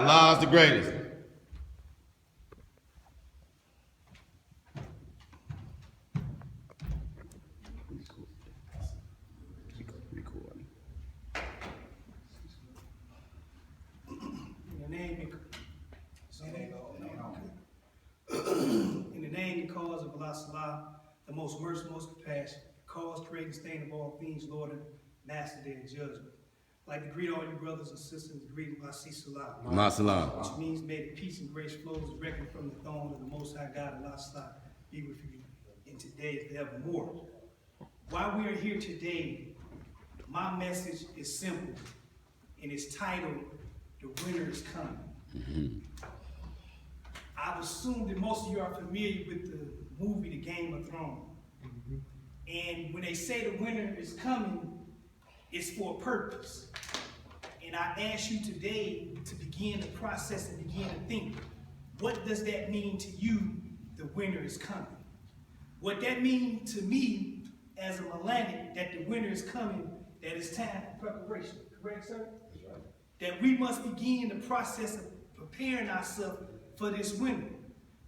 Allah's the greatest. In the name and cause of Allah Salah, the most merciful, most compassionate, cause, creating, stain of all things, Lord and Master, day of judgment. I'd like to greet all you brothers and sisters, greeting Masi Salah. Which means may the peace and grace flows directly from the throne of the Most High God, Allah Salah, be with you in today and forevermore. While we are here today, my message is simple, and it's titled, The Winter is Coming. I assume that most of you are familiar with the movie, The Game of Thrones. And when they say the winter is coming, it's for a purpose. And I ask you today to begin the process and begin to think, what does that mean to you, the winter is coming? What that means to me as a Melanic, that the winter is coming, that it's time for preparation. Correct, sir? That's right. That we must begin the process of preparing ourselves for this winter.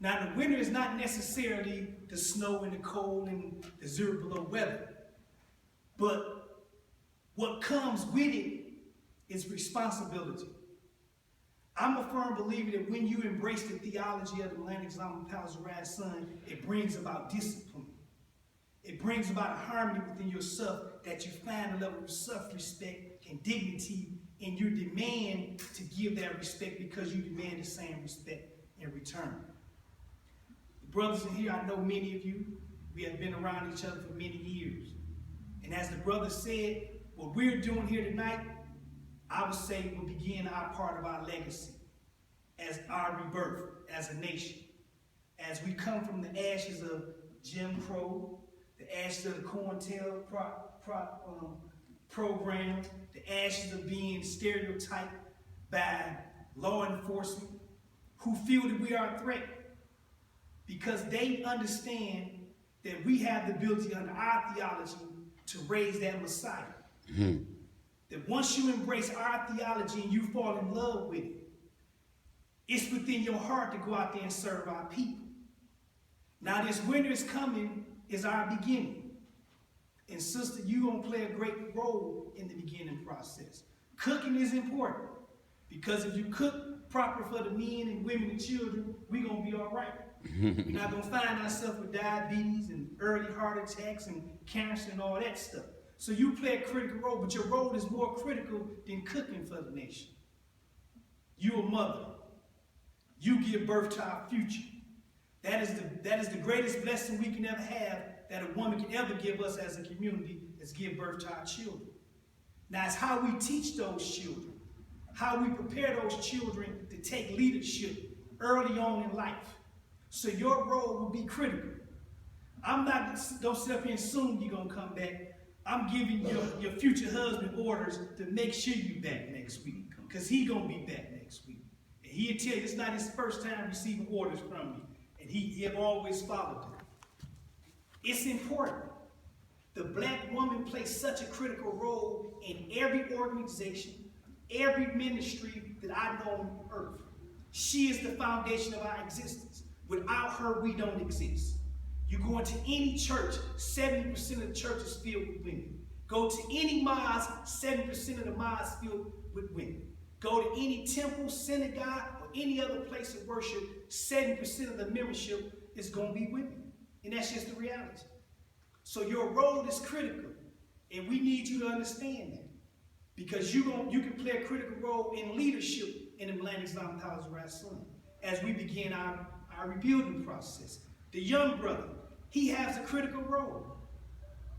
Now, the winter is not necessarily the snow and the cold and the 0 below weather. But what comes with it is responsibility. I'm a firm believer that when you embrace the theology of the Melanic Islamic Palace Son, it brings about discipline. It brings about a harmony within yourself, that you find a level of self-respect and dignity, and you demand to give that respect because you demand the same respect in return. The brothers in here, I know many of you, we have been around each other for many years. And as the brother said, what we're doing here tonight, I would say will begin our part of our legacy as our rebirth as a nation. As we come from the ashes of Jim Crow, the ashes of the COINTEL program, the ashes of being stereotyped by law enforcement, who feel that we are a threat because they understand that we have the ability under our theology to raise that Messiah. That once you embrace our theology and you fall in love with it, it's within your heart to go out there and serve our people. Now this winter is coming is our beginning. And sister, you're going to play a great role in the beginning process. Cooking is important because if you cook proper for the men and women and children, we're going to be all right. We're not going to find ourselves with diabetes and early heart attacks and cancer and all that stuff. So you play a critical role, but your role is more critical than cooking for the nation. You're a mother. You give birth to our future. That is the greatest blessing we can ever have, that a woman can ever give us as a community, is give birth to our children. Now it's how we teach those children, how we prepare those children to take leadership early on in life. So your role will be critical. I'm not going to sit up here and assume you're going to come back. I'm giving your future husband orders to make sure you're back next week, because he's going to be back next week. And he'll tell you it's not his first time receiving orders from me, and he have always followed them. It's important. The black woman plays such a critical role in every organization, every ministry that I know on earth. She is the foundation of our existence. Without her, we don't exist. You go into any church, 70% of the church is filled with women. Go to any mosque, 70% of the mosque filled with women. Go to any temple, synagogue, or any other place of worship, 70% of the membership is going to be women. And that's just the reality. So your role is critical, and we need you to understand that. Because you can play a critical role in leadership in the Melanic Islamic Palace Son as we begin our rebuilding process. The young brother, he has a critical role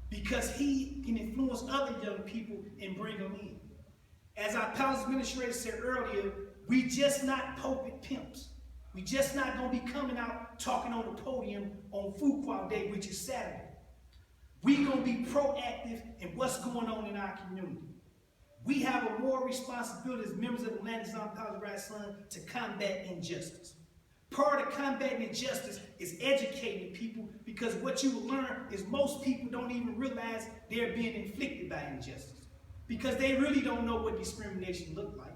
because he can influence other young people and bring them in. As our palace administrator said earlier, we just not pulpit pimps. We just not going to be coming out talking on the podium on Fuqua Day, which is Saturday. We're going to be proactive in what's going on in our community. We have a moral responsibility as members of the Melanic Islamic Palace Son to combat injustice. Part of combating injustice is educating people, because what you will learn is most people don't even realize they're being inflicted by injustice because they really don't know what discrimination looks like.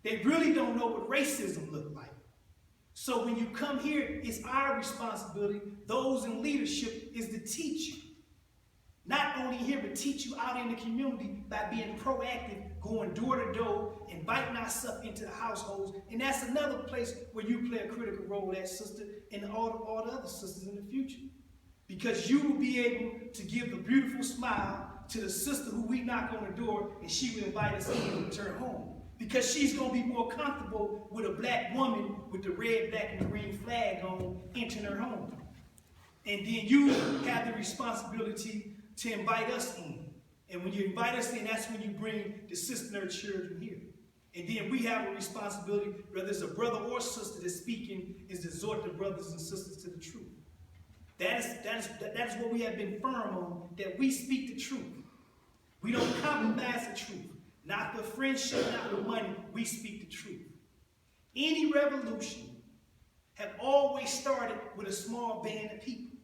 They really don't know what racism looked like. So when you come here, it's our responsibility, those in leadership, is to teach you. Not only here, but teach you out in the community by being proactive, going door to door, inviting ourselves into the households. And that's another place where you play a critical role, that sister, and all the other sisters in the future. Because you will be able to give the beautiful smile to the sister who we knock on the door, and she will invite us in and return home. Because she's going to be more comfortable with a black woman with the red, black, and green flag on entering her home. And then you have the responsibility to invite us in. And when you invite us in, that's when you bring the sister and her children here. And then we have a responsibility, whether it's a brother or sister that's speaking, is to exhort the brothers and sisters to the truth. That is what we have been firm on, that we speak the truth. We don't compromise the truth. Not for friendship, not for money. We speak the truth. Any revolution have always started with a small band of people.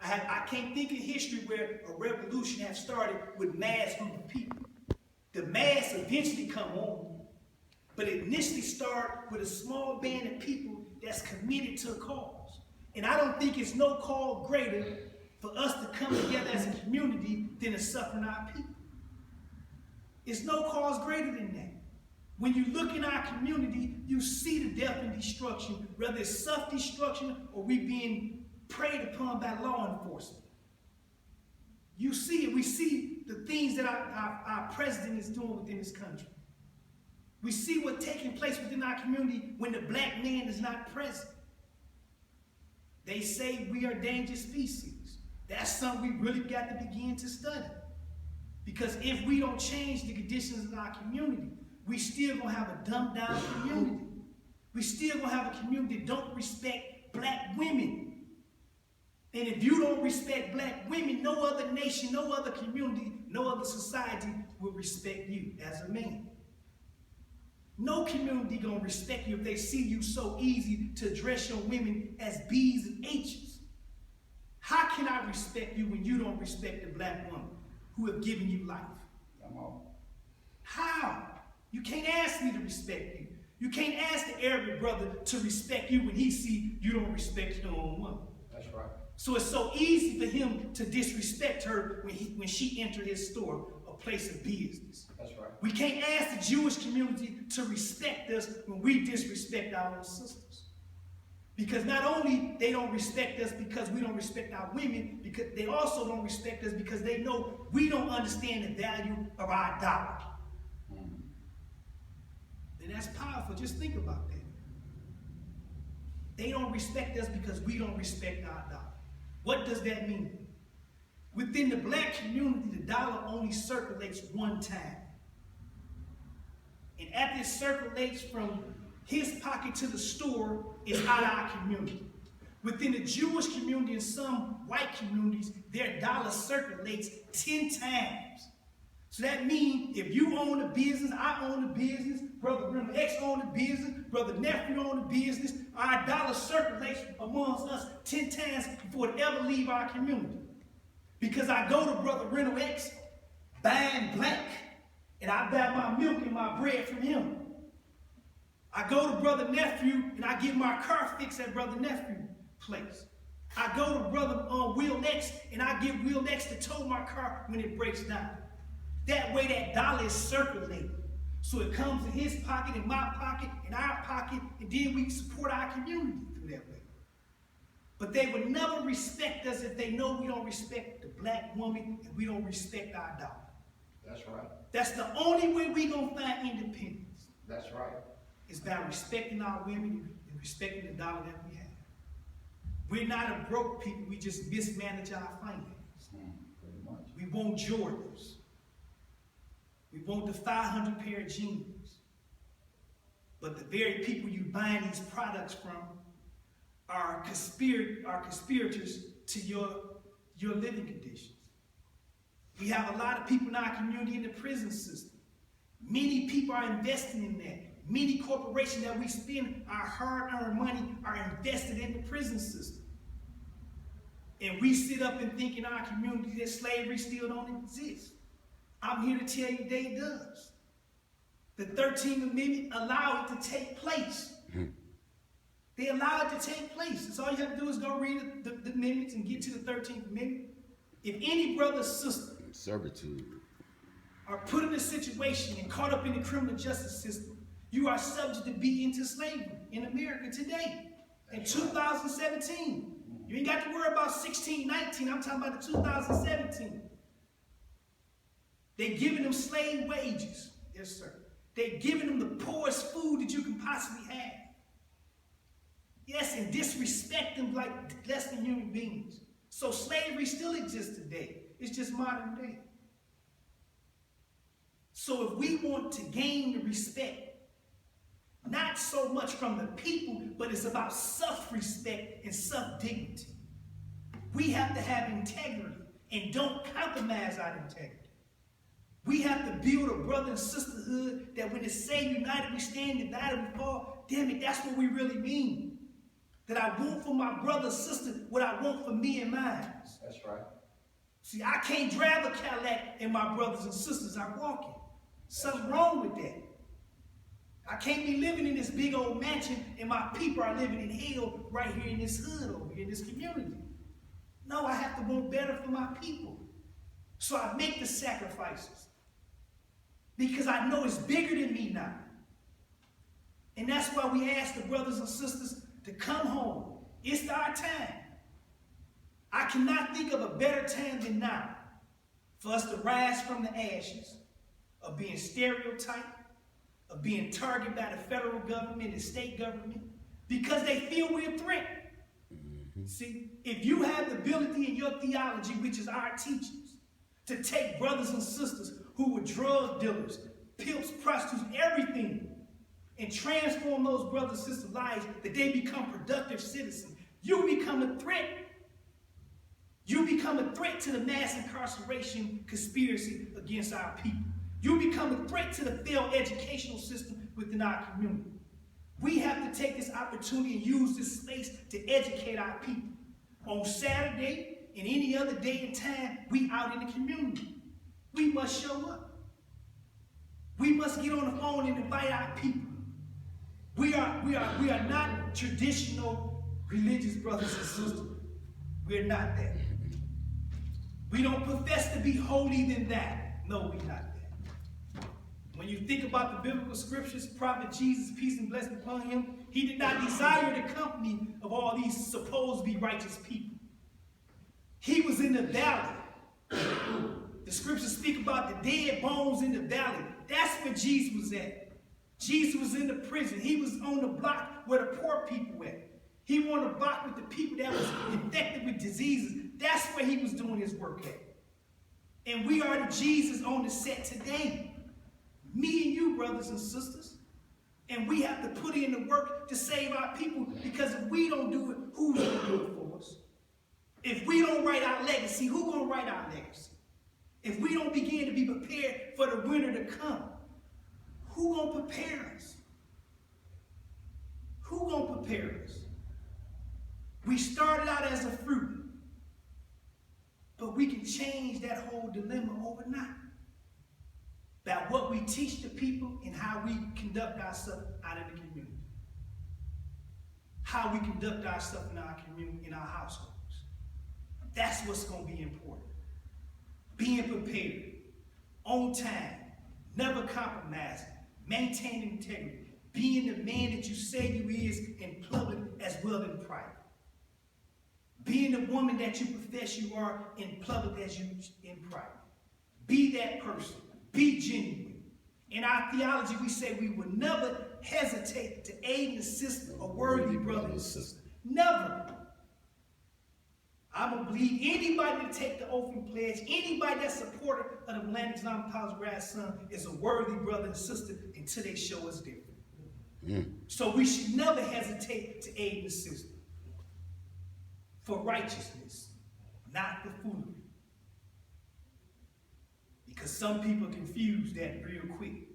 I can't think of history where a revolution has started with mass group of people. The mass eventually come on, but it initially started with a small band of people that's committed to a cause. And I don't think it's no cause greater for us to come together as a community than to suffering our people. It's no cause greater than that. When you look in our community, you see the death and destruction, whether it's self-destruction or we being preyed upon by law enforcement. You see it. We see the things that our president is doing within this country. We see what's taking place within our community when the black man is not present. They say we are a dangerous species. That's something we really got to begin to study. Because if we don't change the conditions in our community, we still gonna have a dumbed down community. We still gonna have a community that don't respect black women. And if you don't respect black women, no other nation, no other community, no other society will respect you as a man. No community gonna respect you if they see you so easy to address your women as B's and H's. How can I respect you when you don't respect the black woman who have given you life? Come on. How? You can't ask me to respect you. You can't ask the Arab brother to respect you when he see you don't respect your own woman. That's right. So it's so easy for him to disrespect her when she entered his store, a place of business. That's right. We can't ask the Jewish community to respect us when we disrespect our own sisters. Because not only they don't respect us because we don't respect our women, because they also don't respect us because they know we don't understand the value of our dollar. And that's powerful. Just think about that. They don't respect us because we don't respect our dollar. What does that mean? Within the black community, the dollar only circulates one time. And after it circulates from his pocket to the store, it's out of our community. Within the Jewish community and some white communities, their dollar circulates 10 times. So that means if you own a business, I own a business, Brother Reynolds X own a business, Brother Nephew own a business, our dollar circulates amongst us 10 times before it ever leave our community. Because I go to Brother Reynolds X, buying black, and I buy my milk and my bread from him. I go to Brother Nephew and I get my car fixed at Brother Nephew place. I go to Brother Will X and I get Will X to tow my car when it breaks down. That way that dollar is circulating. So it comes in his pocket, in my pocket, in our pocket, and then we support our community through that way. But they would never respect us if they know we don't respect the black woman and we don't respect our dollar. That's right. That's the only way we're going to find independence. That's right. It's by respecting our women and respecting the dollar that we have. We're not a broke people. We just mismanage our finances. Pretty much. We want Jordans. We want the 500 pair of jeans. But the very people you buying these products from are conspirators to your living conditions. We have a lot of people in our community in the prison system. Many people are investing in that. Many corporations that we spend our hard-earned money are invested in the prison system. And we sit up and think in our community that slavery still don't exist. I'm here to tell you that it does. The 13th Amendment allowed it to take place. They allow it to take place. So all you have to do is go read the amendments and get to the 13th Amendment. If any brother or sister servitude are put in a situation and caught up in the criminal justice system, you are subject to be into slavery in America today, in 2017. You ain't got to worry about 1619. I'm talking about the 2017. They're giving them slave wages. Yes, sir. They're giving them the poorest food that you can possibly have. Yes, and disrespect them like less than human beings. So slavery still exists today. It's just modern day. So if we want to gain the respect, not so much from the people, but it's about self-respect and self-dignity. We have to have integrity and don't compromise our integrity. We have to build a brother and sisterhood that when it say united we stand, divided we fall, damn it, that's what we really mean. That I want for my brother and sister what I want for me and mine. That's right. See, I can't drive a Cadillac and my brothers and sisters are walking. Something wrong with that. I can't be living in this big old mansion and my people are living in hell right here in this hood over here in this community. No, I have to want better for my people. So I make the sacrifices. Because I know it's bigger than me now. And that's why we ask the brothers and sisters to come home. It's our time. I cannot think of a better time than now for us to rise from the ashes of being stereotyped, of being targeted by the federal government and state government because they feel we're a threat. See, if you have the ability in your theology, which is our teachings, to take brothers and sisters who were drug dealers, pimps, prostitutes, everything, and transform those brothers and sisters' lives that they become productive citizens, you become a threat. You become a threat to the mass incarceration conspiracy against our people. You become a threat to the failed educational system within our community. We have to take this opportunity and use this space to educate our people. On Saturday and any other day and time, we out in the community. We must show up. We must get on the phone and invite our people. We are not traditional religious brothers and sisters. We're not that. We don't profess to be holier than that. No, we're not that. When you think about the biblical scriptures, Prophet Jesus, peace and blessing upon him, he did not desire the company of all these supposed to be righteous people. He was in the valley. The scriptures speak about the dead bones in the valley. That's where Jesus was at. Jesus was in the prison. He was on the block where the poor people were. He was on the block with the people that was infected with diseases. That's where he was doing his work at. And we are the Jesus on the set today. Me and you, brothers and sisters. And we have to put in the work to save our people, because if we don't do it, who's going to do it for us? If we don't write our legacy, who's going to write our legacy? If we don't begin to be prepared for the winter to come, who going to prepare us? Who going to prepare us? We started out as a fruit, but we can change that whole dilemma overnight by what we teach the people and how we conduct ourselves out in the community. How we conduct ourselves in our community, in our households. That's what's going to be important. Being prepared, on time, never compromising, maintaining integrity, being the man that you say you is in public as well in private. Being the woman that you profess you are in public as you in private. Be that person. Be genuine. In our theology, we say we will never hesitate to aid and assist a worthy brother and sister. Never. I don't believe anybody to take the oath and pledge, anybody that's supporter of the Melanic Islamic College grandson is a worthy brother and sister until they show us different. So we should never hesitate to aid and assist for righteousness, not for foolery. Because some people confuse that real quick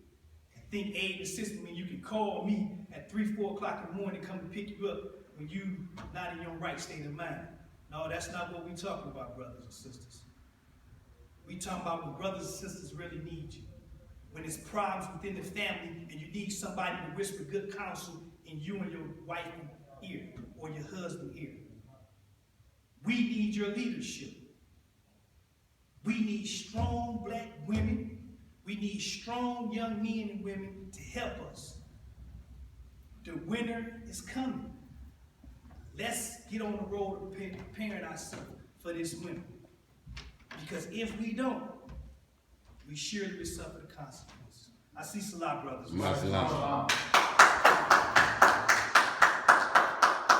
and think aid and assist means you can call me at 3, 4 o'clock in the morning to come and pick you up when you're not in your right state of mind. No, that's not what we're talking about, brothers and sisters. We're talking about when brothers and sisters really need you. when there's problems within the family and you need somebody to whisper good counsel in you and your wife's ear or your husband's ear. We need your leadership. We need strong black women. We need strong young men and women to help us. The winter is coming. Let's get on the road of preparing ourselves for this winter. Because if we don't, we surely will suffer the consequences. I see Salah, brothers. Salah.